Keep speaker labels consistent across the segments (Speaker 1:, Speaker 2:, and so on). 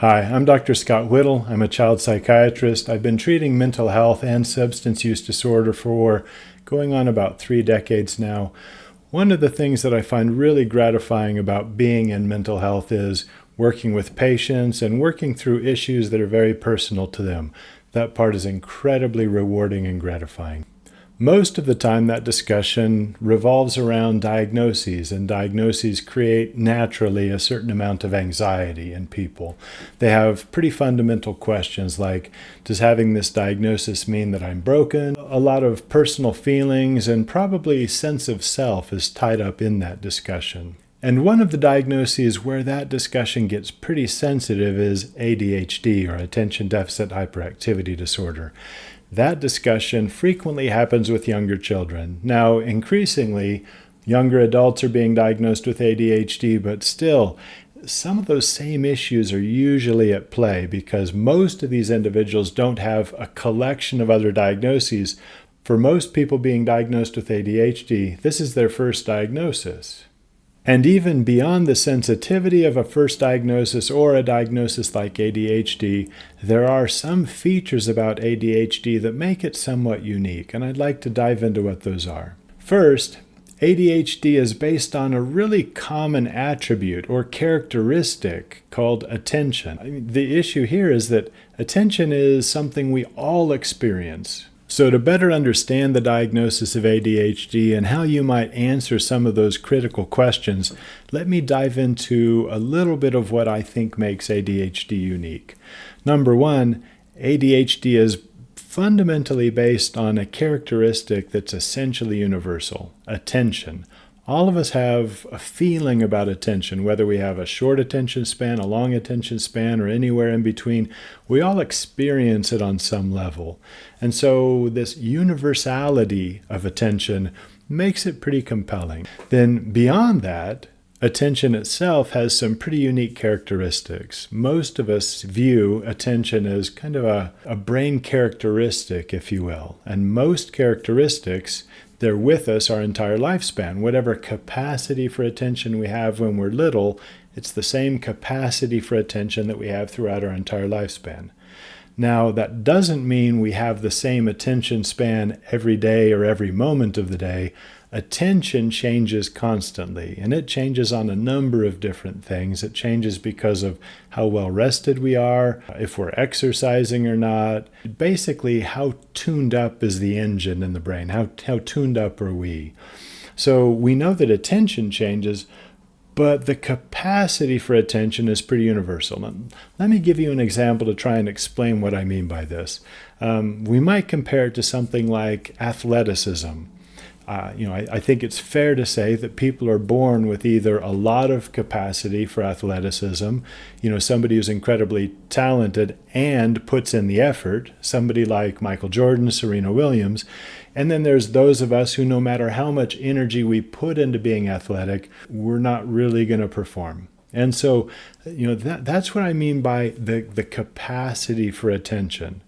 Speaker 1: Hi, I'm Dr. Scott Whittle. I'm a child psychiatrist. I've been treating mental health and substance use disorder for going on about 3 decades now. One of the things that I find really gratifying about being in mental health is working with patients and working through issues that are very personal to them. That part is incredibly rewarding and gratifying. Most of the time, that discussion revolves around diagnoses, and diagnoses create naturally a certain amount of anxiety in people. They have pretty fundamental questions like, does having this diagnosis mean that I'm broken? A lot of personal feelings and probably sense of self is tied up in that discussion. And one of the diagnoses where that discussion gets pretty sensitive is ADHD, or Attention Deficit Hyperactivity Disorder. That discussion frequently happens with younger children. Now, increasingly, younger adults are being diagnosed with ADHD, but still, some of those same issues are usually at play because most of these individuals don't have a collection of other diagnoses. For most people being diagnosed with ADHD, this is their first diagnosis. And even beyond the sensitivity of a first diagnosis or a diagnosis like ADHD, there are some features about ADHD that make it somewhat unique, and I'd like to dive into what those are. First, ADHD is based on a really common attribute or characteristic called attention. The issue here is that attention is something we all experience. So to better understand the diagnosis of ADHD and how you might answer some of those critical questions, let me dive into a little bit of what I think makes ADHD unique. Number one, ADHD is fundamentally based on a characteristic that's essentially universal: attention. All of us have a feeling about attention, whether we have a short attention span, a long attention span, or anywhere in between. We all experience it on some level. And so this universality of attention makes it pretty compelling. Then beyond that, attention itself has some pretty unique characteristics. Most of us view attention as kind of a brain characteristic, if you will. And most characteristics, they're with us our entire lifespan. Whatever capacity for attention we have when we're little, it's the same capacity for attention that we have throughout our entire lifespan. Now, that doesn't mean we have the same attention span every day or every moment of the day. Attention changes constantly, and it changes on a number of different things. It changes because of how well rested we are, if we're exercising or not. Basically, how tuned up is the engine in the brain? How tuned up are we? So we know that attention changes, but the capacity for attention is pretty universal. Now, let me give you an example to try and explain what I mean by this. We might compare it to something like athleticism. I think it's fair to say that people are born with either a lot of capacity for athleticism, somebody who's incredibly talented and puts in the effort, somebody like Michael Jordan, Serena Williams. And then there's those of us who, no matter how much energy we put into being athletic, we're not really going to perform. And so, that's what I mean by the capacity for attention.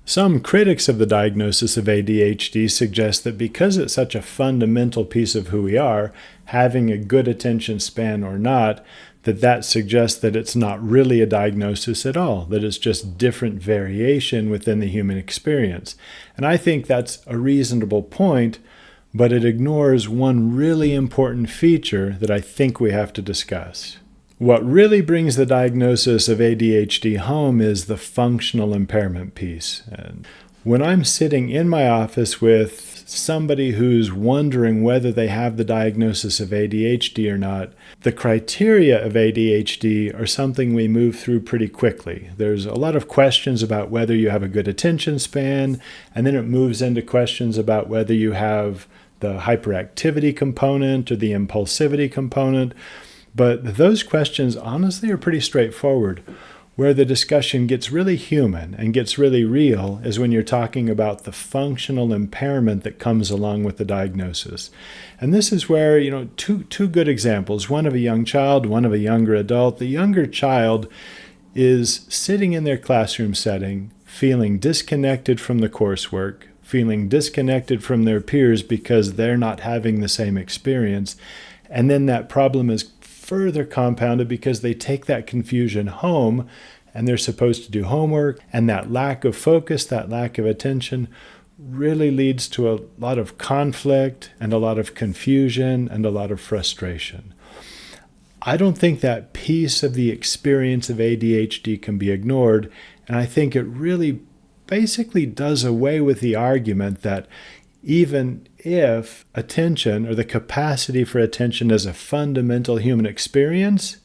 Speaker 1: Some critics of the diagnosis of ADHD suggest that because it's such a fundamental piece of who we are, having a good attention span or not, that suggests that it's not really a diagnosis at all, that it's just different variation within the human experience. And I think that's a reasonable point, but it ignores one really important feature that I think we have to discuss. What really brings the diagnosis of ADHD home is the functional impairment piece. And when I'm sitting in my office with somebody who's wondering whether they have the diagnosis of ADHD or not, the criteria of ADHD are something we move through pretty quickly. There's a lot of questions about whether you have a good attention span, and then it moves into questions about whether you have the hyperactivity component or the impulsivity component. But those questions honestly are pretty straightforward. Where the discussion gets really human and gets really real is when you're talking about the functional impairment that comes along with the diagnosis. And this is where, two good examples, one of a young child, one of a younger adult. The younger child is sitting in their classroom setting, feeling disconnected from the coursework, feeling disconnected from their peers because they're not having the same experience. And then that problem is further compounded because they take that confusion home and they're supposed to do homework, and that lack of focus, that lack of attention really leads to a lot of conflict and a lot of confusion and a lot of frustration. I don't think that piece of the experience of ADHD can be ignored, and I think it really basically does away with the argument that even if attention, or the capacity for attention, is a fundamental human experience,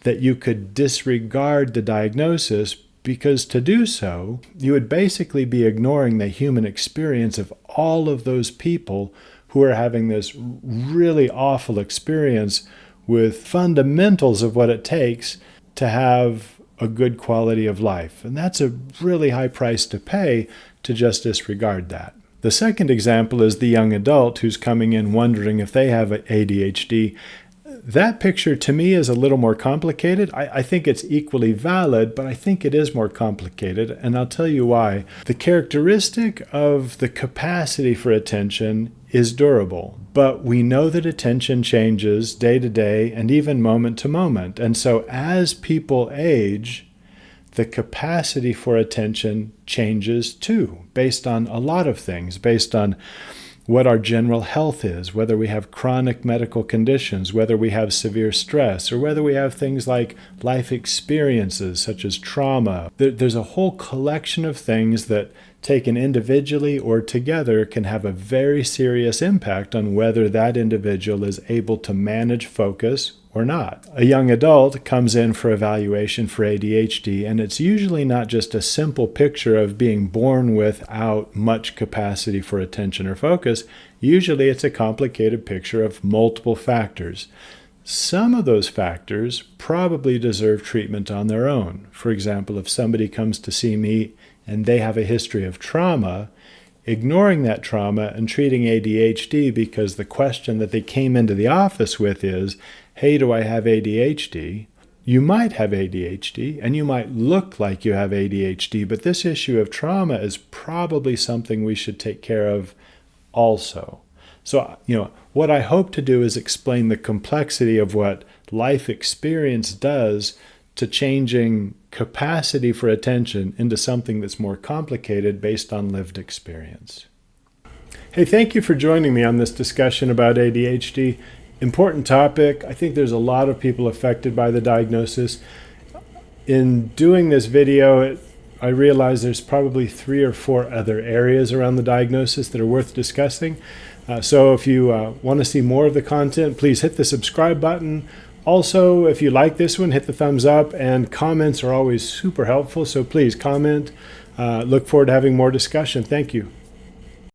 Speaker 1: that you could disregard the diagnosis, because to do so, you would basically be ignoring the human experience of all of those people who are having this really awful experience with fundamentals of what it takes to have a good quality of life. And that's a really high price to pay to just disregard that. The second example is the young adult who's coming in wondering if they have ADHD. That picture to me is a little more complicated. I think it's equally valid, but I think it is more complicated, and I'll tell you why. The characteristic of the capacity for attention is durable, but we know that attention changes day to day and even moment to moment. And so as people age, the capacity for attention changes too, based on a lot of things, based on what our general health is, whether we have chronic medical conditions, whether we have severe stress, or whether we have things like life experiences such as trauma. There's a whole collection of things that, taken individually or together, can have a very serious impact on whether that individual is able to manage focus or not. A young adult comes in for evaluation for ADHD, and it's usually not just a simple picture of being born without much capacity for attention or focus. Usually it's a complicated picture of multiple factors. Some of those factors probably deserve treatment on their own. For example, if somebody comes to see me and they have a history of trauma, ignoring that trauma and treating ADHD because the question that they came into the office with is, hey, do I have ADHD? You might have ADHD, and you might look like you have ADHD, but this issue of trauma is probably something we should take care of also. So, what I hope to do is explain the complexity of what life experience does to changing capacity for attention into something that's more complicated based on lived experience. Hey, thank you for joining me on this discussion about ADHD. Important topic. I think there's a lot of people affected by the diagnosis. In doing this video, I realize there's probably 3 or 4 other areas around the diagnosis that are worth discussing. So if you want to see more of the content, please hit the subscribe button. Also, if you like this one, hit the thumbs up, and comments are always super helpful. So please comment. Look forward to having more discussion. Thank you.